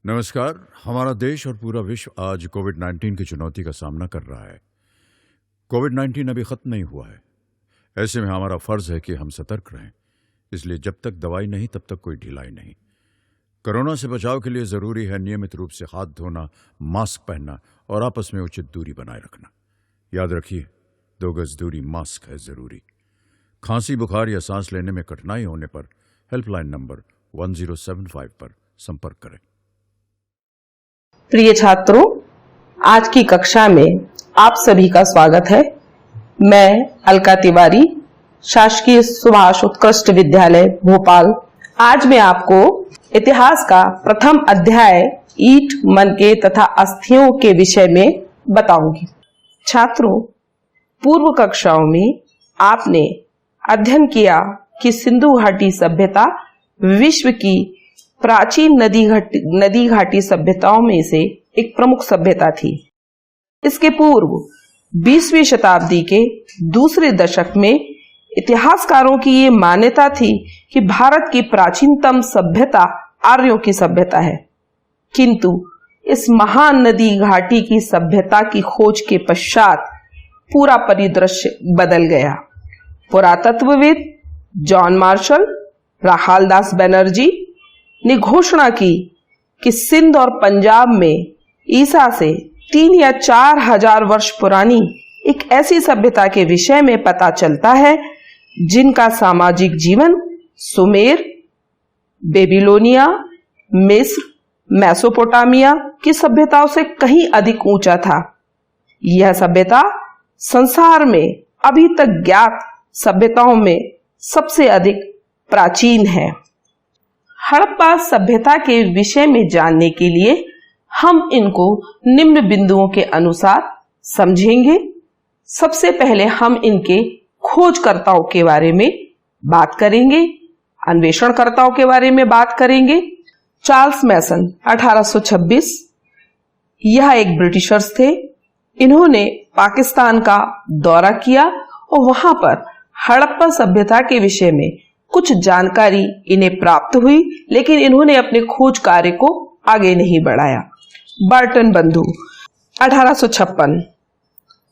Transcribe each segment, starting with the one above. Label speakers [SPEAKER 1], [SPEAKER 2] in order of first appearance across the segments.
[SPEAKER 1] नमस्कार। हमारा देश और पूरा विश्व आज कोविड-19 की चुनौती का सामना कर रहा है। कोविड-19 अभी खत्म नहीं हुआ है। ऐसे में हमारा फर्ज है कि हम सतर्क रहें। इसलिए जब तक दवाई नहीं तब तक कोई ढिलाई नहीं। कोरोना से बचाव के लिए जरूरी है नियमित रूप से हाथ धोना, मास्क पहनना और आपस में उचित दूरी बनाए रखना। याद रखिए, 2 गज दूरी, मास्क है जरूरी। खांसी, बुखार या सांस लेने में कठिनाई होने पर हेल्पलाइन नंबर 1075 पर संपर्क करें।
[SPEAKER 2] प्रिय छात्रों, आज की कक्षा में आप सभी का स्वागत है। मैं अलका तिवारी, शासकीय सुभाष उत्कृष्ट विद्यालय भोपाल। आज मैं आपको इतिहास का प्रथम अध्याय ईंट, मनके तथा अस्थियों के विषय में बताऊंगी। छात्रों, पूर्व कक्षाओं में आपने अध्ययन किया कि सिंधु घाटी सभ्यता विश्व की प्राचीन नदी घाटी सभ्यताओं में से एक प्रमुख सभ्यता थी। इसके पूर्व 20वीं शताब्दी के दूसरे दशक में इतिहासकारों की ये मान्यता थी कि भारत की प्राचीनतम सभ्यता आर्यों की सभ्यता है। किंतु इस महान नदी घाटी की सभ्यता की खोज के पश्चात पूरा परिदृश्य बदल गया। पुरातत्वविद जॉन मार्शल, राखालदास बनर्जी ने घोषणा की कि सिंध और पंजाब में ईसा से 3 या 4 हजार वर्ष पुरानी एक ऐसी सभ्यता के विषय में पता चलता है जिनका सामाजिक जीवन सुमेर, बेबीलोनिया, मिस्र, मेसोपोटामिया की सभ्यताओं से कहीं अधिक ऊंचा था। यह सभ्यता संसार में अभी तक ज्ञात सभ्यताओं में सबसे अधिक प्राचीन है। हड़प्पा सभ्यता के विषय में जानने के लिए हम इनको निम्न बिंदुओं के अनुसार समझेंगे। सबसे पहले हम इनके खोजकर्ताओं के बारे में बात करेंगे, अन्वेषणकर्ताओं के बारे में बात करेंगे। चार्ल्स मैसन 1826, यह एक ब्रिटिशर्स थे। इन्होंने पाकिस्तान का दौरा किया और वहां पर हड़प्पा सभ्यता के विषय में कुछ जानकारी इन्हें प्राप्त हुई, लेकिन इन्होंने अपने खोज कार्य को आगे नहीं बढ़ाया। बर्टन बंधु 1856,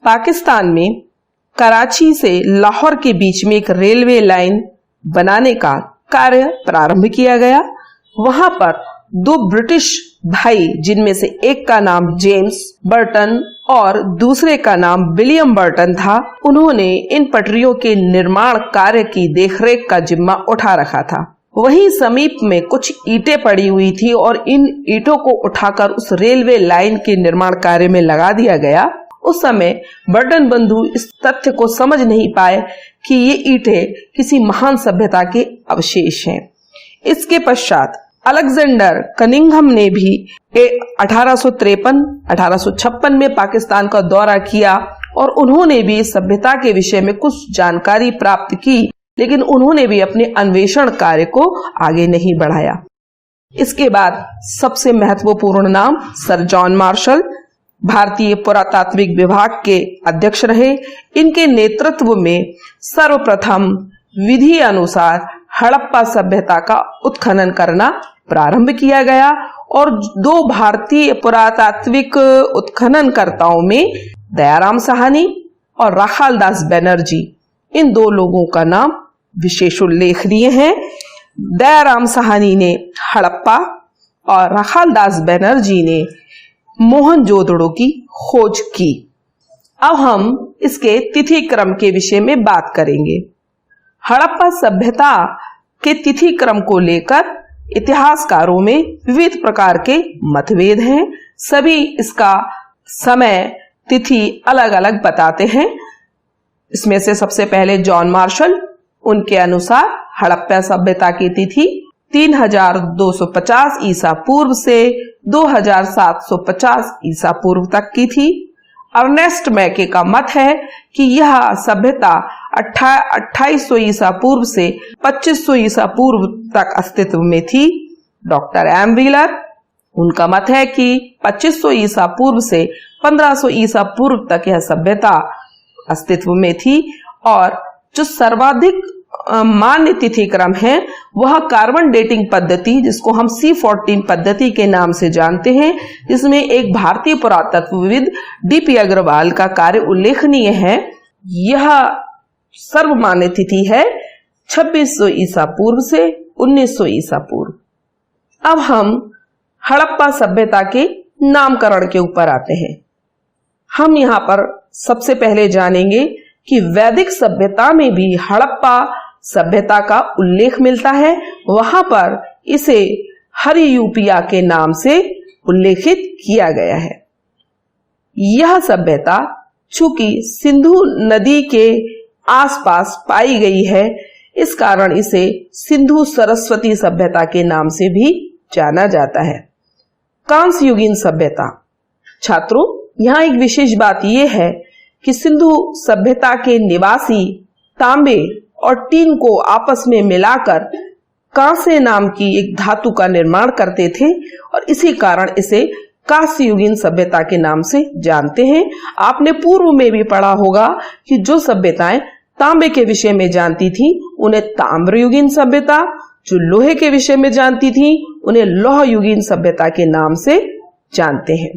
[SPEAKER 2] पाकिस्तान में कराची से लाहौर के बीच में एक रेलवे लाइन बनाने का कार्य प्रारंभ किया गया। वहां पर 2 ब्रिटिश भाई, जिनमें से एक का नाम जेम्स बर्टन और दूसरे का नाम विलियम बर्टन था, उन्होंने इन पटरियों के निर्माण कार्य की देखरेख का जिम्मा उठा रखा था। वहीं समीप में कुछ ईंटें पड़ी हुई थी और इन ईंटों को उठाकर उस रेलवे लाइन के निर्माण कार्य में लगा दिया गया। उस समय बर्टन बंधु इस तथ्य को समझ नहीं पाए कि ये ईंटें किसी महान सभ्यता के अवशेष हैं। इसके पश्चात अलेक्जेंडर कनिंघम ने भी 1853-1856 में पाकिस्तान का दौरा किया और उन्होंने भी इस सभ्यता के विषय में कुछ जानकारी प्राप्त की, लेकिन उन्होंने भी अपने अन्वेषण कार्य को आगे नहीं बढ़ाया। इसके बाद सबसे महत्वपूर्ण नाम सर जॉन मार्शल, भारतीय पुरातात्विक विभाग के अध्यक्ष रहे। इनके नेतृत्व में सर्वप्रथम विधि अनुसार हड़प्पा सभ्यता का उत्खनन करना प्रारंभ किया गया और 2 भारतीय पुरातात्विक उत्खननकर्ताओं में दयाराम साहनी और राखालदास बनर्जी, इन 2 लोगों का नाम विशेष उल्लेखनीय है। दयाराम साहनी ने हड़प्पा और राखालदास बनर्जी ने मोहनजोदड़ो की खोज की। अब हम इसके तिथि क्रम के विषय में बात करेंगे। हड़प्पा सभ्यता के तिथि क्रम को लेकर इतिहासकारों में विविध प्रकार के मतभेद हैं। सभी इसका समय, तिथि अलग अलग बताते हैं। इसमें से सबसे पहले जॉन मार्शल, उनके अनुसार हड़प्पा सभ्यता की तिथि 3250 ईसा पूर्व से 2750 ईसा पूर्व तक की थी। अर्नेस्ट मैके का मत है कि यह सभ्यता 2800 ईसा पूर्व से 2500 ईसा पूर्व तक अस्तित्व में थी। डॉक्टर एम व्हीलर, उनका मत है कि 2500 ईसा पूर्व से 1500 ईसा पूर्व तक यह सभ्यता अस्तित्व में थी और जो सर्वाधिक मान्य तिथि क्रम है वह कार्बन डेटिंग पद्धति, जिसको हम C14 पद्धति के नाम से जानते हैं, जिसमें एक भारतीय पुरातत्वविद DP अग्रवाल का कार्य उल्लेखनीय है। यह सर्वमान्य तिथि है 2600 ईसा पूर्व से 1900 ईसा पूर्व। अब हम हड़प्पा सभ्यता के नामकरण के ऊपर आते हैं। हम यहाँ पर सबसे पहले जानेंगे कि वैदिक सभ्यता में भी हड़प्पा सभ्यता का उल्लेख मिलता है। वहां पर इसे हरियूपिया के नाम से उल्लेखित किया गया है। यह सभ्यता चूंकि सिंधु नदी के आसपास पाई गई है, इस कारण इसे सिंधु सरस्वती सभ्यता के नाम से भी जाना जाता है। कांस्य युगीन सभ्यता। छात्रों, यहाँ एक विशेष बात यह है कि सिंधु सभ्यता के निवासी तांबे और टीन को आपस में मिलाकर कांस्य नाम की एक धातु का निर्माण करते थे और इसी कारण इसे कांस्य युगीन सभ्यता के नाम से जानते हैं। आपने पूर्व में भी पढ़ा होगा कि जो सभ्यताएं तांबे के विषय में जानती थी उन्हें ताम्र युगीन सभ्यता, जो लोहे के विषय में जानती थी उन्हें लौह युगीन सभ्यता के नाम से जानते हैं।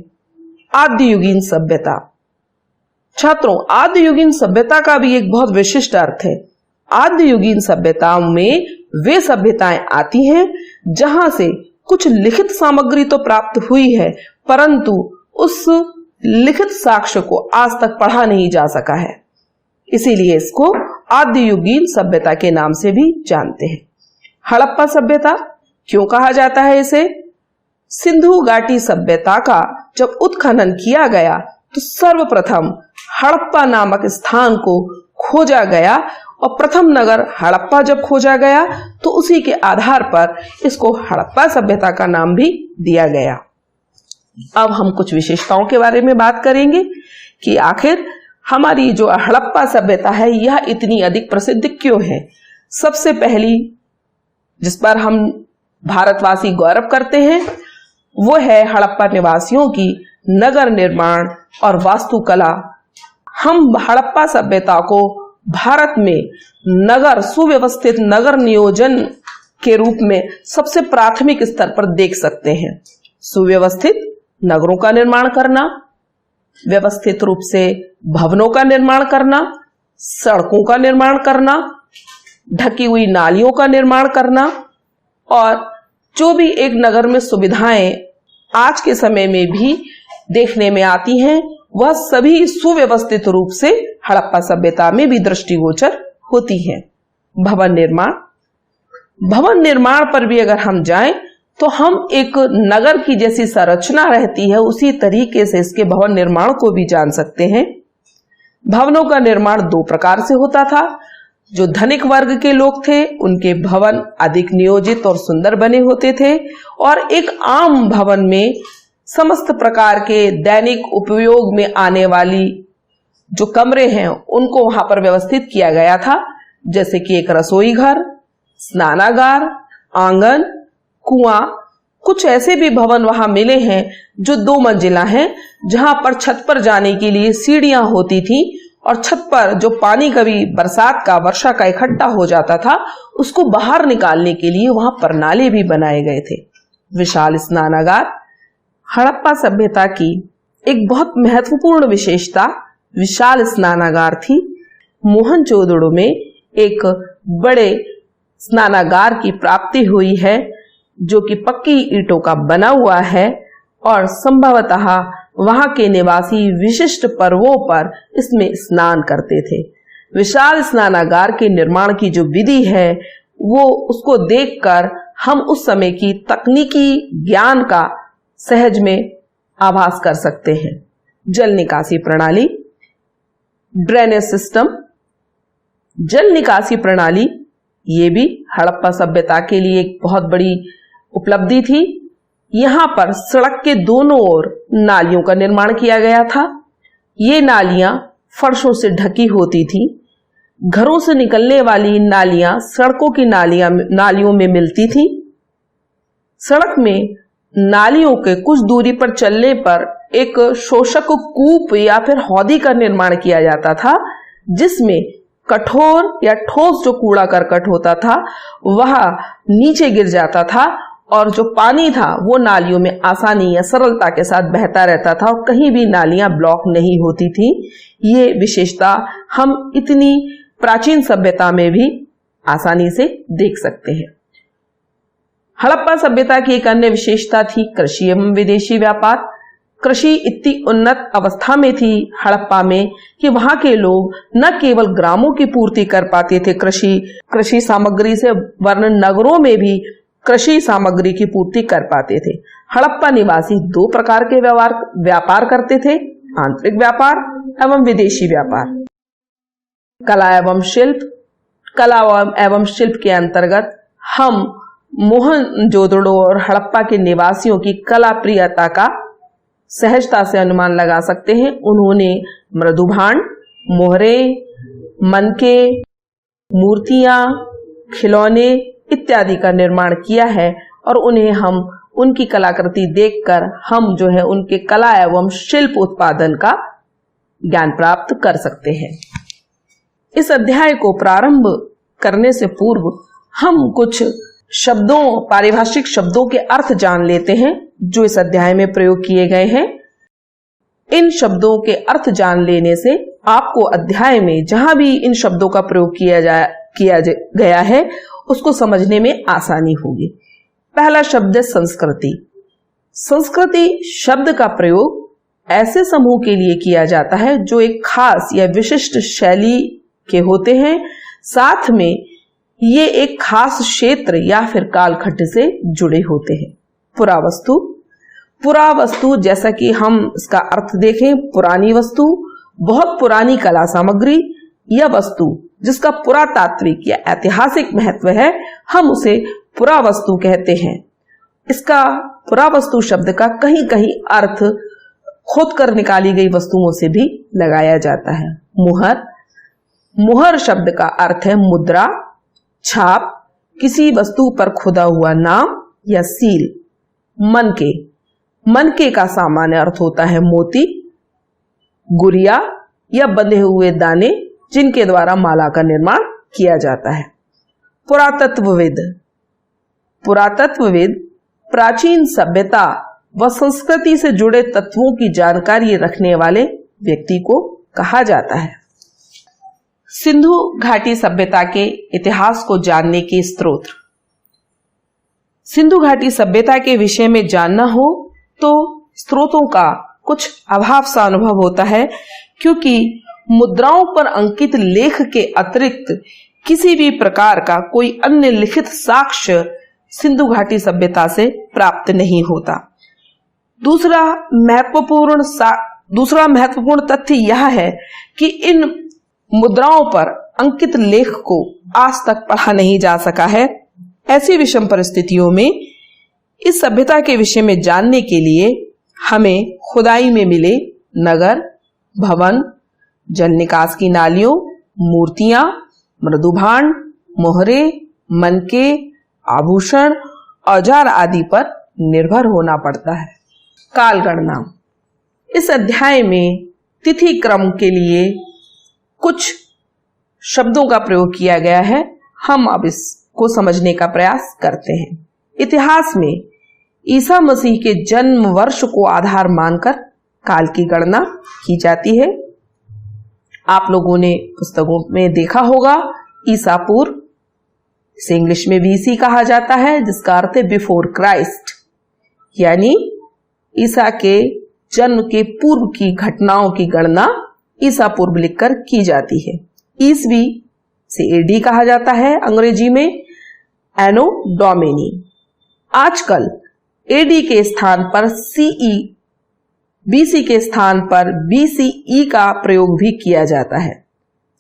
[SPEAKER 2] आद्य युगीन सभ्यता। छात्रों, आद्य युगीन सभ्यता का भी एक बहुत विशिष्ट अर्थ है। आद्य युगीन सभ्यताओं में वे सभ्यताएं आती हैं जहां से कुछ लिखित सामग्री तो प्राप्त हुई है, परंतु उस लिखित साक्ष्य को आज तक पढ़ा नहीं जा सका है, इसीलिए इसको आद्य युगीन सभ्यता के नाम से भी जानते हैं। हड़प्पा सभ्यता क्यों कहा जाता है इसे? सिंधु घाटी सभ्यता का जब उत्खनन किया गया तो सर्वप्रथम हड़प्पा नामक स्थान को खोजा गया और प्रथम नगर हड़प्पा जब खोजा गया तो उसी के आधार पर इसको हड़प्पा सभ्यता का नाम भी दिया गया। अब हम कुछ विशेषताओं के बारे में बात करेंगे कि आखिर हमारी जो हड़प्पा सभ्यता है यह इतनी अधिक प्रसिद्ध क्यों है। सबसे पहली जिस पर हम भारतवासी गौरव करते हैं वो है हड़प्पा निवासियों की नगर निर्माण और वास्तुकला। हम हड़प्पा सभ्यता को भारत में नगर, सुव्यवस्थित नगर नियोजन के रूप में सबसे प्राथमिक स्तर पर देख सकते हैं। सुव्यवस्थित नगरों का निर्माण करना, व्यवस्थित रूप से भवनों का निर्माण करना, सड़कों का निर्माण करना, ढकी हुई नालियों का निर्माण करना और जो भी एक नगर में सुविधाएं आज के समय में भी देखने में आती हैं वह सभी सुव्यवस्थित रूप से हड़प्पा सभ्यता में भी दृष्टिगोचर होती है। भवन निर्माण। भवन निर्माण पर भी अगर हम जाएं तो हम एक नगर की जैसी संरचना रहती है उसी तरीके से इसके भवन निर्माण को भी जान सकते हैं। भवनों का निर्माण दो प्रकार से होता था। जो धनिक वर्ग के लोग थे उनके भवन अधिक नियोजित और सुंदर बने होते थे और एक आम भवन में समस्त प्रकार के दैनिक उपयोग में आने वाली जो कमरे हैं उनको वहां पर व्यवस्थित किया गया था, जैसे कि एक रसोई घर, स्नानागार, आंगन, कुआं। कुछ ऐसे भी भवन वहां मिले हैं जो 2 मंजिला हैं, जहां पर छत पर जाने के लिए सीढ़ियां होती थी और छत पर जो पानी कभी बरसात का, वर्षा का इकट्ठा हो जाता था उसको बाहर निकालने के लिए वहां परनाले भी बनाए गए थे। विशाल स्नानागार। हड़प्पा सभ्यता की एक बहुत महत्वपूर्ण विशेषता विशाल स्नानागार थी। मोहनजोदड़ो में एक बड़े स्नानागार की प्राप्ति हुई है जो कि पक्की ईंटों का बना हुआ है और संभवतः वहां के निवासी विशिष्ट पर्वों पर इसमें स्नान करते थे। विशाल स्नानागार के निर्माण की जो विधि है वो उसको देखकर हम उस समय की तकनीकी ज्ञान का सहज में आभास कर सकते हैं। जल निकासी प्रणाली, ड्रेनेज सिस्टम। जल निकासी प्रणाली ये भी हड़प्पा सभ्यता के लिए एक बहुत बड़ी उपलब्धि थी। यहाँ पर सड़क के दोनों ओर नालियों का निर्माण किया गया था। ये नालियां फर्शों से ढकी होती थी। घरों से निकलने वाली नालियां सड़कों की नालियों में मिलती थी। सड़क में नालियों के कुछ दूरी पर चलने पर एक शोषक कूप या फिर हौदी का निर्माण किया जाता था, जिसमें कठोर या ठोस जो कूड़ा करकट होता था वह नीचे गिर जाता था और जो पानी था वो नालियों में आसानी या सरलता के साथ बहता रहता था और कहीं भी नालियां ब्लॉक नहीं होती थी। ये विशेषता हम इतनी प्राचीन सभ्यता में भी आसानी से देख सकते हैं। हड़प्पा सभ्यता की एक अन्य विशेषता थी कृषि एवं विदेशी व्यापार। कृषि इतनी उन्नत अवस्था में थी हड़प्पा में कि वहां के लोग न केवल ग्रामों की पूर्ति कर पाते थे कृषि सामग्री से, वरन नगरों में भी कृषि सामग्री की पूर्ति कर पाते थे। हड़प्पा निवासी दो प्रकार के व्यापार करते थे, आंतरिक व्यापार एवं विदेशी व्यापार। कला एवं शिल्प के अंतर्गत हम मोहनजोदड़ो और हड़प्पा के निवासियों की कला प्रियता का सहजता से अनुमान लगा सकते हैं। उन्होंने मृदुभांड, मोहरे, मनके, मूर्तियां, खिलौने इत्यादि का निर्माण किया है और उन्हें हम उनकी कलाकृति देखकर हम जो है उनके कला एवं शिल्प उत्पादन का ज्ञान प्राप्त कर सकते हैं। इस अध्याय को प्रारंभ करने से पूर्व हम कुछ पारिभाषिक शब्दों के अर्थ जान लेते हैं जो इस अध्याय में प्रयोग किए गए हैं। इन शब्दों के अर्थ जान लेने से आपको अध्याय में जहां भी इन शब्दों का प्रयोग किया गया है उसको समझने में आसानी होगी। पहला शब्द है संस्कृति। संस्कृति शब्द का प्रयोग ऐसे समूह के लिए किया जाता है जो एक खास या विशिष्ट शैली के होते हैं, साथ में ये एक खास क्षेत्र या फिर कालखंड से जुड़े होते हैं। पुरावस्तु जैसा कि हम इसका अर्थ देखें, पुरानी वस्तु, बहुत पुरानी कला सामग्री या वस्तु जिसका पुरातात्विक या ऐतिहासिक महत्व है, हम उसे पुरावस्तु कहते हैं। इसका पुरावस्तु शब्द का कहीं कहीं अर्थ खोद कर निकाली गई वस्तुओं से भी लगाया जाता है। मुहर शब्द का अर्थ है मुद्रा, छाप, किसी वस्तु पर खुदा हुआ नाम या सील। मनके का सामान्य अर्थ होता है मोती, गुड़िया या बंधे हुए दाने जिनके द्वारा माला का निर्माण किया जाता है। पुरातत्वविद प्राचीन सभ्यता व संस्कृति से जुड़े तत्वों की जानकारी रखने वाले व्यक्ति को कहा जाता है। सिंधु घाटी सभ्यता के इतिहास को जानने के स्रोत। सिंधु घाटी सभ्यता के विषय में जानना हो तो स्रोतों का कुछ अभाव सा अनुभव होता है, क्योंकि मुद्राओं पर अंकित लेख के अतिरिक्त किसी भी प्रकार का कोई अन्य लिखित साक्ष्य सिंधु घाटी सभ्यता से प्राप्त नहीं होता। दूसरा महत्वपूर्ण तथ्य यह है कि इन मुद्राओं पर अंकित लेख को आज तक पढ़ा नहीं जा सका है। ऐसी विषम परिस्थितियों में इस सभ्यता के विषय में जानने के लिए हमें खुदाई में मिले नगर, भवन, जल निकास की नालियों, मूर्तियां, मृदुभांड, मोहरे, मनके, आभूषण, औजार आदि पर निर्भर होना पड़ता है। कालगणना। इस अध्याय में तिथि क्रम के लिए कुछ शब्दों का प्रयोग किया गया है। हम अब इसको समझने का प्रयास करते हैं। इतिहास में ईसा मसीह के जन्म वर्ष को आधार मानकर काल की गणना की जाती है। आप लोगों ने पुस्तकों में देखा होगा ईसा पूर्व, इसे इंग्लिश में BC कहा जाता है, जिसका अर्थ है बिफोर क्राइस्ट, यानी ईसा के जन्म के पूर्व की घटनाओं की गणना ईसा पूर्व लिखकर की जाती है। ईसवी से AD कहा जाता है, अंग्रेजी में एनो डोमिनी। आजकल AD के स्थान पर CE, BC के स्थान पर BCE का प्रयोग भी किया जाता है।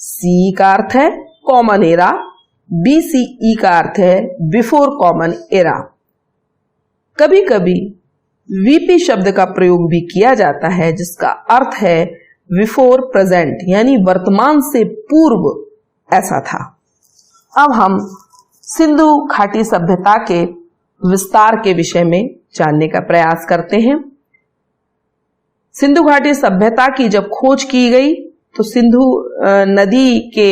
[SPEAKER 2] CE का अर्थ है कॉमन एरा, BCE का अर्थ है बिफोर कॉमन एरा। कभी कभी VP शब्द का प्रयोग भी किया जाता है, जिसका अर्थ है बिफोर प्रेजेंट, यानी वर्तमान से पूर्व ऐसा था। अब हम सिंधु घाटी सभ्यता के विस्तार के विषय में जानने का प्रयास करते हैं। सिंधु घाटी सभ्यता की जब खोज की गई तो सिंधु नदी के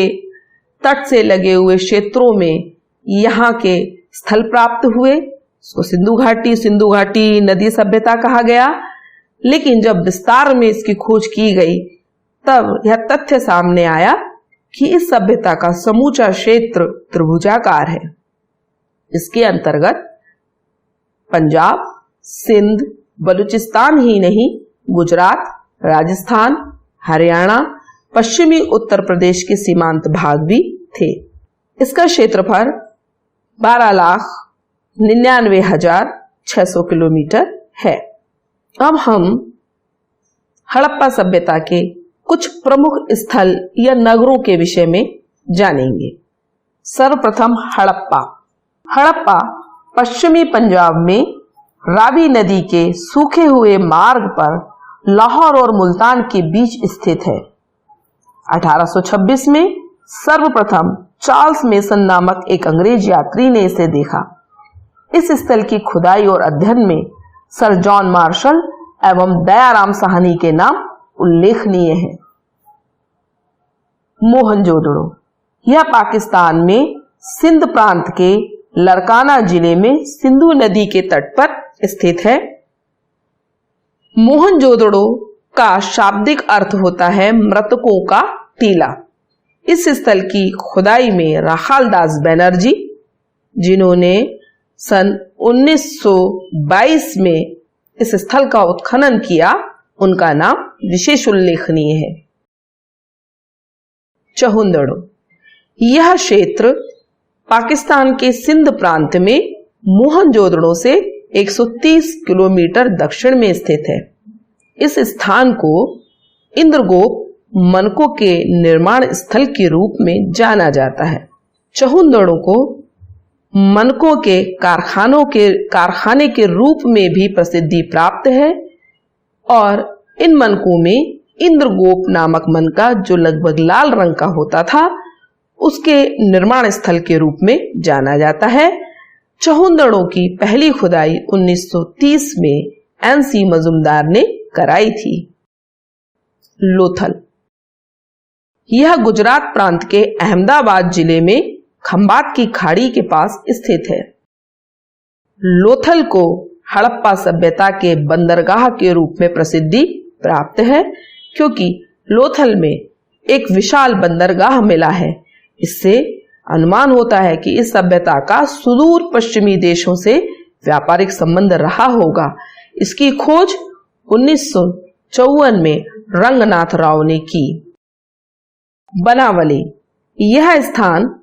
[SPEAKER 2] तट से लगे हुए क्षेत्रों में यहाँ के स्थल प्राप्त हुए। उसको सिंधु घाटी नदी सभ्यता कहा गया। लेकिन जब विस्तार में इसकी खोज की गई तब यह तथ्य सामने आया कि इस सभ्यता का समूचा क्षेत्र त्रिभुजाकार है। इसके अंतर्गत पंजाब, सिंध, बलूचिस्तान ही नहीं, गुजरात, राजस्थान, हरियाणा, पश्चिमी उत्तर प्रदेश के सीमांत भाग भी थे। इसका क्षेत्रफल 12,99,600 किलोमीटर है। अब हम हड़प्पा सभ्यता के कुछ प्रमुख स्थल या नगरों के विषय में जानेंगे। सर्वप्रथम हड़प्पा पश्चिमी पंजाब में रावी नदी के सूखे हुए मार्ग पर लाहौर और मुल्तान के बीच स्थित है। 1826 में सर्वप्रथम चार्ल्स मेसन नामक एक अंग्रेज यात्री ने इसे देखा। इस स्थल की खुदाई और अध्ययन में सर जॉन मार्शल एवं दयाराम साहनी के नाम उल्लेखनीय हैं। मोहनजोदड़ो, यह पाकिस्तान में सिंध प्रांत के लरकाना जिले में सिंधु नदी के तट पर स्थित है। मोहनजोदड़ो का शाब्दिक अर्थ होता है मृतकों का टीला। इस स्थल की खुदाई में राखाल दास बैनर्जी, जिन्होंने सन 1922 में इस स्थल का उत्खनन किया, उनका नाम विशेष उल्लेखनीय है। चहुंदड़ो, यह क्षेत्र पाकिस्तान के सिंध प्रांत में मोहनजोदड़ो से 130 किलोमीटर दक्षिण में स्थित है। इस स्थान को इंद्रगोप मनकों के निर्माण स्थल के रूप में जाना जाता है। चहुंदड़ो को मनकों के कारखाने के रूप में भी प्रसिद्धि प्राप्त है और इन मनकों में इंद्रगोप नामक मनका, जो लगभग लाल रंग का होता था, उसके निर्माण स्थल के रूप में जाना जाता है। चहुंदड़ो की पहली खुदाई 1930 में एनसी मजुमदार ने कराई थी। लोथल, यह गुजरात प्रांत के अहमदाबाद जिले में खंबात की खाड़ी के पास स्थित है। लोथल को हड़प्पा सभ्यता के बंदरगाह के रूप में प्रसिद्धि प्राप्त है, क्योंकि लोथल में एक विशाल बंदरगाह मिला है। इससे अनुमान होता है कि इस सभ्यता का सुदूर पश्चिमी देशों से व्यापारिक संबंध रहा होगा। इसकी खोज 1954 में रंगनाथ राव ने की। बनावली, यह स्थान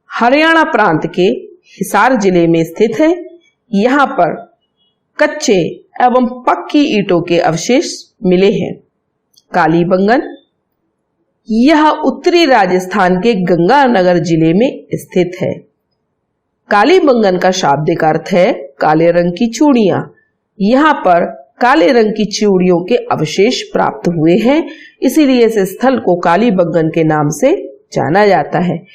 [SPEAKER 2] हरियाणा प्रांत के हिसार जिले में स्थित है। यहाँ पर कच्चे एवं पक्की ईंटों के अवशेष मिले हैं। कालीबंगन, यह उत्तरी राजस्थान के गंगानगर जिले में स्थित है। कालीबंगन का शाब्दिक अर्थ है काले रंग की चूड़ियां। यहाँ पर काले रंग की चूड़ियों के अवशेष प्राप्त हुए हैं, इसीलिए इस स्थल को कालीबंगन के नाम से जाना जाता है।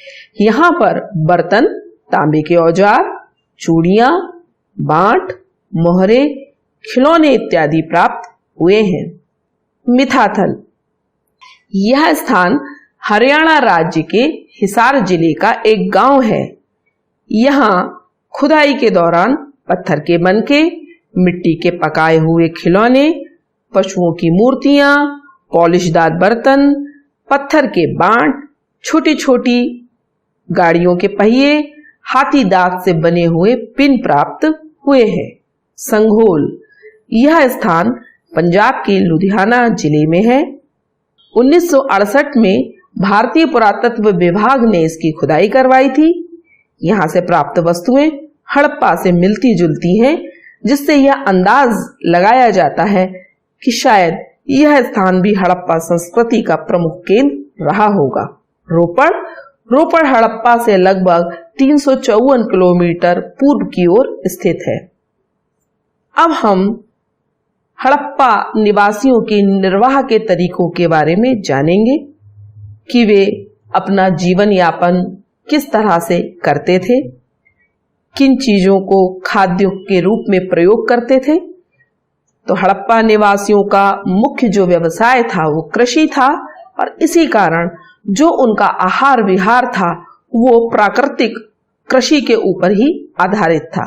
[SPEAKER 2] यहाँ पर बर्तन, तांबे के औजार, चूड़ियां, बांट, मोहरे, खिलौने इत्यादि प्राप्त हुए हैं। मिथाथल, यह स्थान हरियाणा राज्य के हिसार जिले का एक गांव है। यहाँ खुदाई के दौरान पत्थर के बनके, मिट्टी के पकाए हुए खिलौने, पशुओं की मूर्तियां, पॉलिशदार बर्तन, पत्थर के बांट, छोटी छोटी गाड़ियों के पहिए, हाथी दांत से बने हुए पिन प्राप्त हुए हैं। संघोल, यह स्थान पंजाब के लुधियाना जिले में है। 1968 में भारतीय पुरातत्व विभाग ने इसकी खुदाई करवाई थी। यहाँ से प्राप्त वस्तुएं हड़प्पा से मिलती जुलती हैं, जिससे यह अंदाज लगाया जाता है कि शायद यह स्थान भी हड़प्पा संस्कृति का प्रमुख केंद्र रहा होगा। रोपड़ हड़प्पा से लगभग 354 किलोमीटर पूर्व की ओर स्थित है। अब हम हड़प्पा निवासियों के निर्वाह के तरीकों के बारे में जानेंगे कि वे अपना जीवन यापन किस तरह से करते थे, किन चीजों को खाद्य के रूप में प्रयोग करते थे। तो हड़प्पा निवासियों का मुख्य जो व्यवसाय था वो कृषि था, और इसी कारण जो उनका आहार विहार था वो प्राकृतिक कृषि के ऊपर ही आधारित था।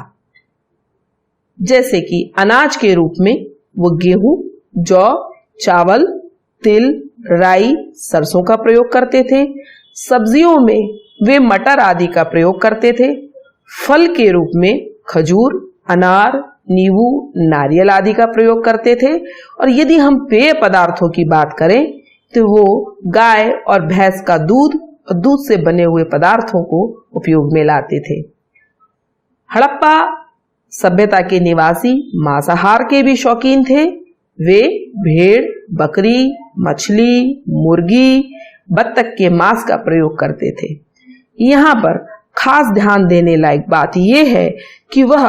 [SPEAKER 2] जैसे कि अनाज के रूप में वो गेहूं, जौ, चावल, तिल, राई, सरसों का प्रयोग करते थे। सब्जियों में वे मटर आदि का प्रयोग करते थे। फल के रूप में खजूर, अनार, नींबू, नारियल आदि का प्रयोग करते थे। और यदि हम पेय पदार्थों की बात करें तो वो गाय और भैंस का दूध और दूध से बने हुए पदार्थों को उपयोग में लाते थे। हड़प्पा सभ्यता के निवासी मांसाहार के भी शौकीन थे। वे भेड़, बकरी, मछली, मुर्गी, बत्तख के मांस का प्रयोग करते थे। यहाँ पर खास ध्यान देने लायक बात यह है कि वह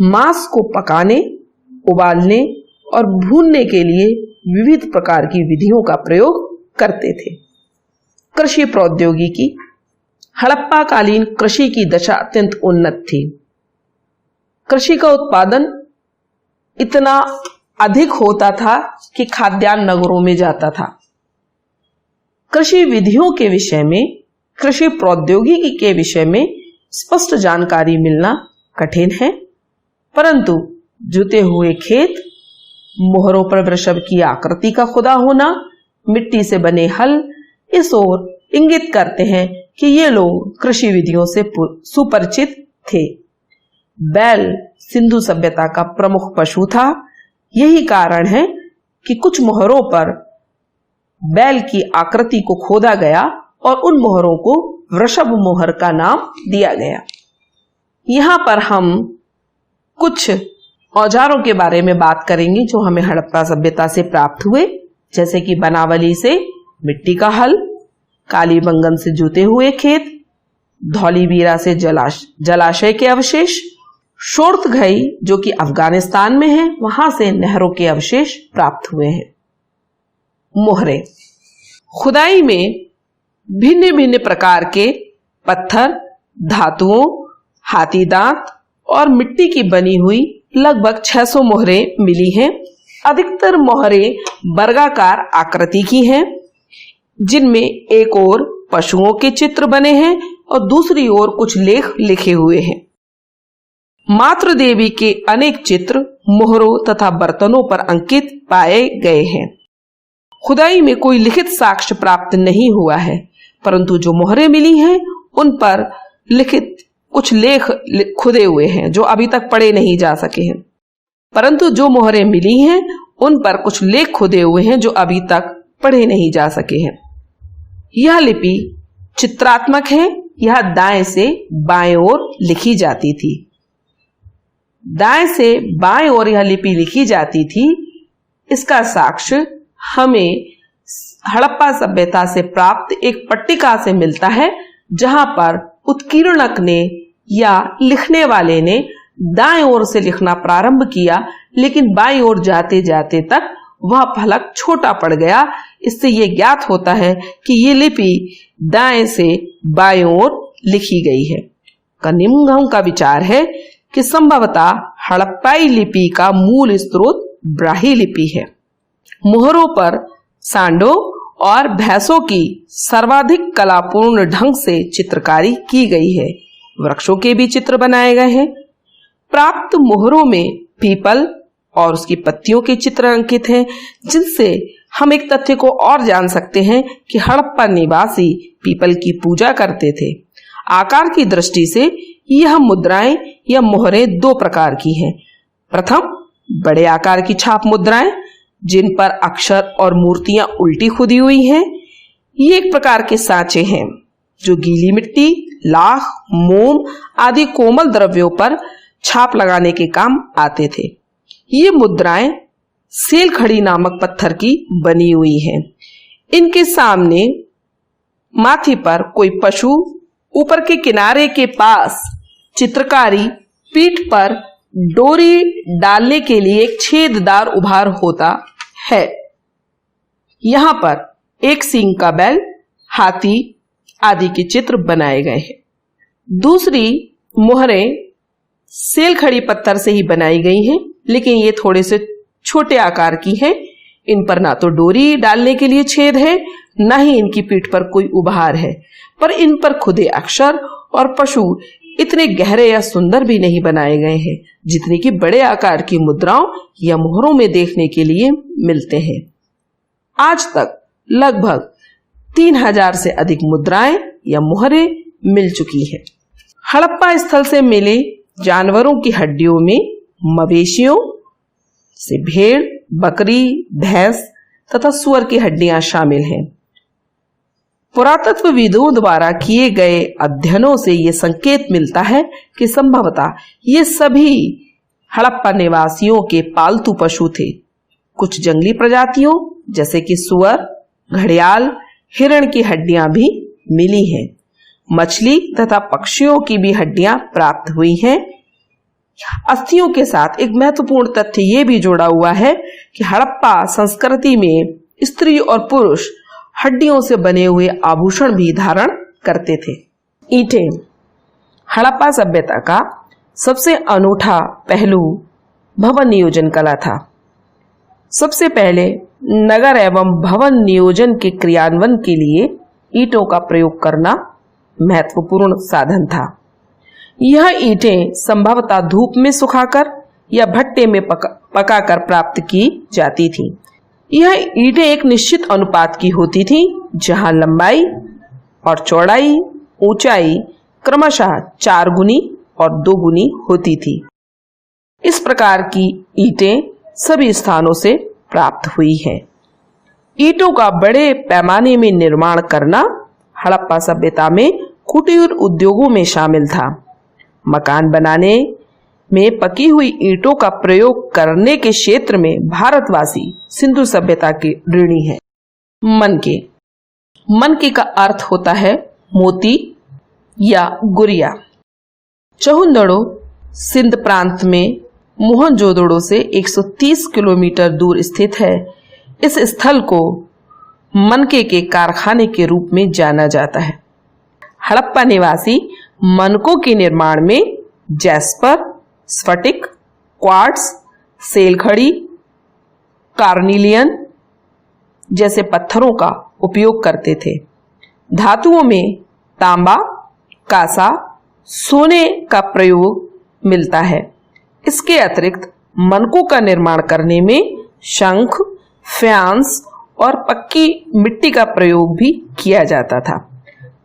[SPEAKER 2] मांस को पकाने, उबालने और भूनने के लिए विविध प्रकार की विधियों का प्रयोग करते थे। कृषि प्रौद्योगिकी। हड़प्पा कालीन कृषि की दशा अत्यंत उन्नत थी। कृषि का उत्पादन इतना अधिक होता था कि खाद्यान्न नगरों में जाता था। कृषि विधियों के विषय में, कृषि प्रौद्योगिकी के विषय में स्पष्ट जानकारी मिलना कठिन है, परंतु जुते हुए खेत, मोहरों पर वृषभ की आकृति का खुदा होना, मिट्टी से बने हल इस ओर इंगित करते हैं कि ये लोग कृषि विधियों से सुपरिचित थे। बैल सिंधु सभ्यता का प्रमुख पशु था। यही कारण है कि कुछ मोहरों पर बैल की आकृति को खोदा गया और उन मोहरों को वृषभ मोहर का नाम दिया गया। यहां पर हम कुछ औजारों के बारे में बात करेंगे जो हमें हड़प्पा सभ्यता से प्राप्त हुए, जैसे कि बनावली से मिट्टी का हल, कालीबंगन से जुते हुए खेत, धौलीबीरा से जलाशय के अवशेष, शोर्तघई जो कि अफगानिस्तान में है, वहां से नहरों के अवशेष प्राप्त हुए हैं। मोहरे। खुदाई में भिन्न भिन्न प्रकार के पत्थर, धातुओं, हाथी दांत और मिट्टी की बनी हुई लगभग 600 मोहरे मिली हैं। अधिकतर मोहरे वर्गाकार आकृति की हैं, जिनमें एक ओर पशुओं के चित्र बने हैं और दूसरी ओर कुछ लेख लिखे हुए हैं। मातृ देवी के अनेक चित्र मोहरों तथा बर्तनों पर अंकित पाए गए हैं। खुदाई में कोई लिखित साक्ष्य प्राप्त नहीं हुआ है, परंतु जो मोहरें मिली हैं उन पर लिखित कुछ लेख खुदे हुए हैं जो अभी तक पढ़े नहीं जा सके हैं। परंतु जो मोहरें मिली हैं उन पर कुछ लेख खुदे हुए हैं जो अभी तक पढ़े नहीं जा सके हैं। यह लिपि चित्रात्मक है। यह दाएं से बाएं ओर लिखी जाती थी। दाएं से बाएं ओर यह लिपि लिखी जाती थी। इसका साक्ष्य हमें हड़प्पा सभ्यता से प्राप्त एक पट्टिका से मिलता है, जहां पर उत्कीर्णक ने या लिखने वाले ने दाएं ओर से लिखना प्रारंभ किया, लेकिन बाईं ओर जाते जाते तक वह फलक छोटा पड़ गया। इससे यह ज्ञात होता है कि ये लिपि दाएं से बाईं ओर लिखी गई है। कनिंघम का विचार है कि संभवतः हड़प्पाई लिपि का मूल स्रोत ब्राही लिपि है। मोहरों पर सांडों और भैंसों की सर्वाधिक कलापूर्ण ढंग से चित्रकारी की गई है। वृक्षों के भी चित्र बनाए गए हैं। प्राप्त मोहरों में पीपल और उसकी पत्तियों के चित्र अंकित हैं, जिनसे हम एक तथ्य को और जान सकते हैं कि हड़प्पा निवासी पीपल की पूजा करते थे। आकार की दृष्टि से यह मुद्राएं या मोहरें दो प्रकार की हैं। प्रथम, बड़े आकार की छाप मुद्राएं जिन पर अक्षर और मूर्तियां उल्टी खुदी हुई हैं। ये एक प्रकार के सांचे हैं जो गीली मिट्टी, लाख, मोम आदि कोमल द्रव्यों पर छाप लगाने के काम आते थे। ये मुद्राएं सेलखड़ी नामक पत्थर की बनी हुई हैं। इनके सामने माथे पर कोई पशु, ऊपर के किनारे के पास चित्रकारी, पीठ पर डोरी डालने के लिए एक छेददार उभार होता है। यहां पर एक सींग का बैल, हाथी आदि के चित्र बनाए गए हैं। दूसरी मोहरें सेलखड़ी पत्थर से ही बनाई गई हैं, लेकिन ये थोड़े से छोटे आकार की हैं। इन पर ना तो डोरी डालने के लिए छेद है, न ही इनकी पीठ पर कोई उभार है, पर इन पर खुदे अक्षर और पशु इतने गहरे या सुंदर भी नहीं बनाए गए हैं जितने कि बड़े आकार की मुद्राओं या मोहरों में देखने के लिए मिलते हैं। आज तक लगभग 3000 से अधिक मुद्राएं या मोहरें मिल चुकी है। हड़प्पा स्थल से मिले जानवरों की हड्डियों में मवेशियों से भेड़, बकरी, भैंस तथा सुअर की हड्डियां शामिल हैं। पुरातत्वविदों द्वारा किए गए अध्ययनों से यह संकेत मिलता है कि संभवतः ये सभी हड़प्पा निवासियों के पालतू पशु थे। कुछ जंगली प्रजातियों जैसे कि सुअर, घड़ियाल, हिरण की हड्डियां भी मिली हैं। मछली तथा पक्षियों की भी हड्डियां प्राप्त हुई हैं। अस्थियों के साथ एक महत्वपूर्ण तथ्य यह भी जोड़ा हुआ है कि हड़प्पा संस्कृति में स्त्री और पुरुष हड्डियों से बने हुए आभूषण भी धारण करते थे। ईंटें हड़प्पा सभ्यता का सबसे अनूठा पहलू भवन नियोजन कला था। सबसे पहले नगर एवं भवन नियोजन के क्रियान्वयन के लिए ईंटों का प्रयोग करना महत्वपूर्ण साधन था। यह ईंटें संभवतः धूप में सुखाकर या भट्टे में पकाकर प्राप्त की जाती थीं। यह ईंटें एक निश्चित अनुपात की होती थीं, जहां लंबाई और चौड़ाई, ऊंचाई क्रमशः 4 गुनी और 2 गुनी होती थी। इस प्रकार की ईंटें सभी स्थानों से प्राप्त हुई हैं। ईंटों का बड़े पैमाने में निर्माण करना हड़प्पा सभ्यता में कुटीर उद्योगों में शामिल था। मकान बनाने में पकी हुई ईंटों का प्रयोग करने के क्षेत्र में भारतवासी सिंधु सभ्यता के ऋणी हैं। मनके का अर्थ होता है मोती या गुरिया। चहुंदड़ो सिंध प्रांत में मोहनजोदड़ो से 130 किलोमीटर दूर स्थित है। इस स्थल को मनके के कारखाने के रूप में जाना जाता है। हड़प्पा निवासी मनकों के निर्माण में जैस्पर, स्फटिक, क्वार्ट्स, सेलखड़ी, कार्निलियन जैसे पत्थरों का उपयोग करते थे। धातुओं में तांबा, कांसा, सोने का प्रयोग मिलता है। इसके अतिरिक्त मनकों का निर्माण करने में शंख, फ्यांस और पक्की मिट्टी का प्रयोग भी किया जाता था।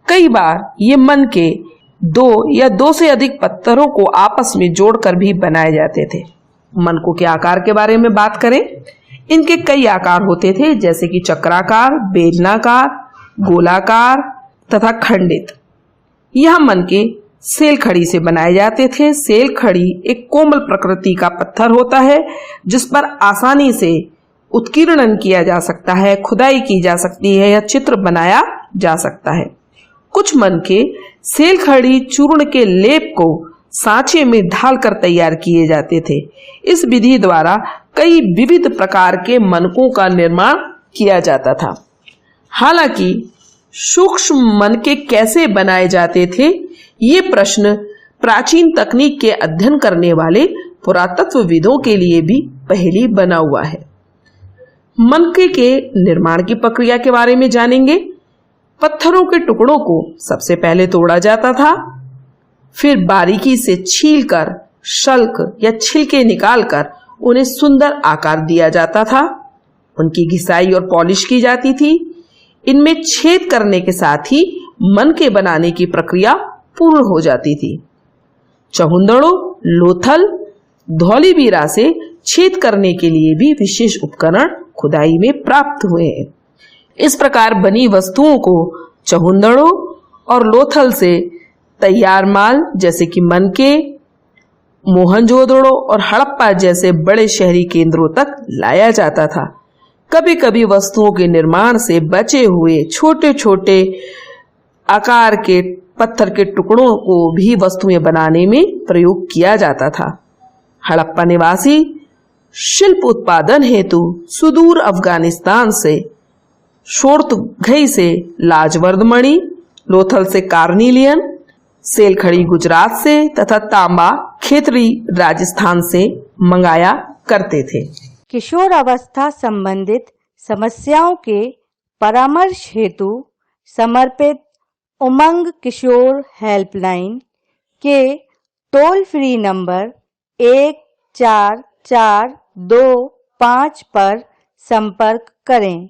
[SPEAKER 2] कई बार ये मनके 2 या 2 से अधिक पत्थरों को आपस में जोड़कर भी बनाए जाते थे। मनकों के आकार के बारे में बात करें, इनके कई आकार होते थे, जैसे कि चक्राकार, बेलनाकार, गोलाकार तथा खंडित। यह मनके सेलखड़ी से बनाए जाते थे। सेलखड़ी एक कोमल प्रकृति का पत्थर होता है जिस पर आसानी से उत्कीर्णन किया जा सकता है, खुदाई की जा सकती है या चित्र बनाया जा सकता है। कुछ मनके सेलखड़ी चूर्ण के लेप को सांचे में ढालकर तैयार किए जाते थे। इस विधि द्वारा कई विविध प्रकार के मनकों का निर्माण किया जाता था। हालांकि सूक्ष्म मनके कैसे बनाए जाते थे, ये प्रश्न प्राचीन तकनीक के अध्ययन करने वाले पुरातत्वविदों के लिए भी पहेली बना हुआ है। मनके के निर्माण की प्रक्रिया के बारे में जानेंगे। पत्थरों के टुकड़ों को सबसे पहले तोड़ा जाता था, फिर बारीकी से छीलकर शल्क या छिलके निकालकर उन्हें सुंदर आकार दिया जाता था। उनकी घिसाई और पॉलिश की जाती थी। इनमें छेद करने के साथ ही मनके बनाने की प्रक्रिया पूर्ण हो जाती थी। चहुंदड़ों, लोथल, धौलीवीरा से छेद करने के लिए भी विशेष उपकरण खुदाई में प्राप्त हुए हैं। इस प्रकार बनी वस्तुओं को चहुंदड़ों और लोथल से तैयार माल जैसे कि मनके, मोहनजोदड़ो और हड़प्पा जैसे बड़े शहरी केंद्रों तक लाया जाता था। कभी कभी वस्तुओं के निर्माण से बचे हुए छोटे छोटे आकार के पत्थर के टुकड़ों को भी वस्तुएं बनाने में प्रयोग किया जाता था। हड़प्पा निवासी शिल्प उत्पादन हेतु सुदूर अफगानिस्तान से, शोरतघई से लाजवर्दमणि, लोथल से कार्निलियन, सेलखड़ी गुजरात से तथा तांबा खेतरी राजस्थान से मंगाया करते थे।
[SPEAKER 3] किशोर अवस्था संबंधित समस्याओं के परामर्श हेतु समर्पित उमंग किशोर हेल्पलाइन के टोल फ्री नंबर 144225 पर संपर्क करें।